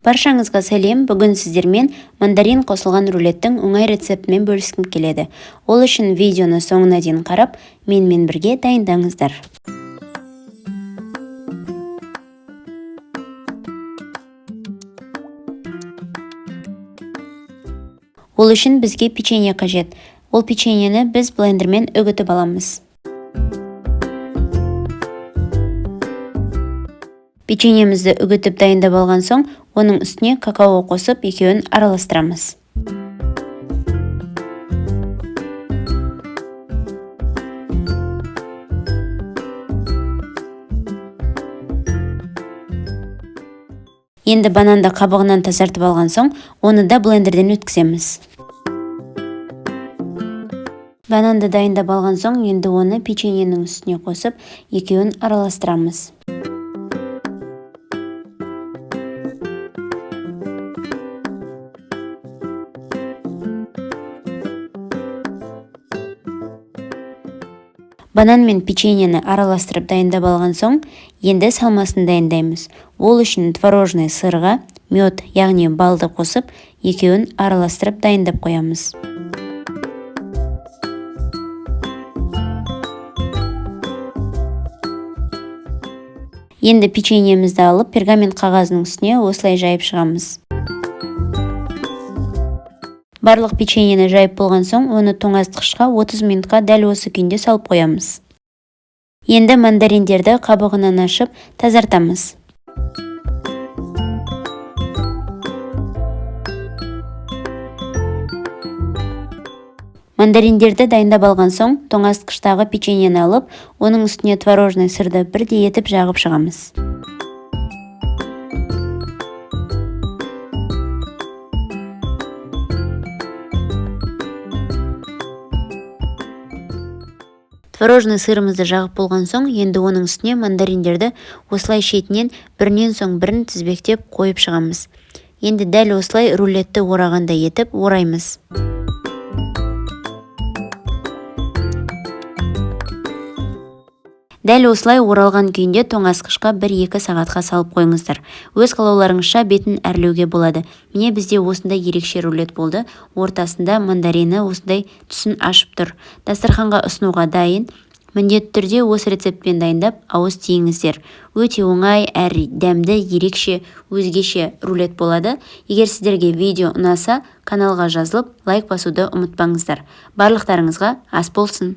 Баршаңызға сәлем. Бүгін сіздермен мандарин қосылған рулеттің оңай рецептімен бөліскім келеді. Ол үшін видеоны соңына дейін қарап, менімен бірге дайындаңыздар. Ол үшін бізге печенье қажет. Ол печеньені біз блендермен үгітіп аламыз. Печеньемізді үгітіп дайындап алған соң, оның үстіне какао қосып, екеуін араластырамыз. Енді бананды қабығынан тазартып алған соң, оны да блендерден өткіземіз. Бананды дайындап алған соң, енді оны печеньенің үстіне қосып, екеуін араластырамыз. Банан мен печеньені араластырып дайындап алған соң, енді салмасын дайындаймыз. Ол үшін творожный сырға мед, яғни балды қосып, екеуін араластырып дайындап қоямыз. Енді печеньемізді алып, пергамент қағазының үстіне осылай жайып шығамыз. Барлық печеньені жайып болған соң, оны тоңазытқышқа 30 минутқа дәл осы күйінде салып қоямыз. Енді мандариндерді қабығынан ашып, тазартамыз. Мандариндерді дайындап алған соң, тоңазытқыштағы печеньені алып, оның үстіне творожный сырды бірдей етіп жағып шығамыз. Творожный сырымызды жағып болған соң, енді оның үстіне мандариндерді осылай шетінен бірінен соң бірін тізбектеп қойып шығамыз. Енді дәл осылай рулетті орағандай етіп ораймыз. Дәл осылай оралған күйінде тоңазытқышқа 1-2 сағатқа салып қойыңыздар. Өз қалауларыңызша бетін әрлеуге болады. Міне бізде осындай ерекше рулет болды. Ортасында мандарины осындай түсін ашып тұр. Дастарханға ұсынуға дайын. Міндетті түрде осы рецептпен дайындап, ауыз тиіңіздер. Өте оңай, әрі дәмді, ерекше, өзгеше рулет болады. Егер сіздерге видео ұнаса, каналға жазылып, лайк басуды ұмытпаңыздар. Барлықтарыңызға ас болсын.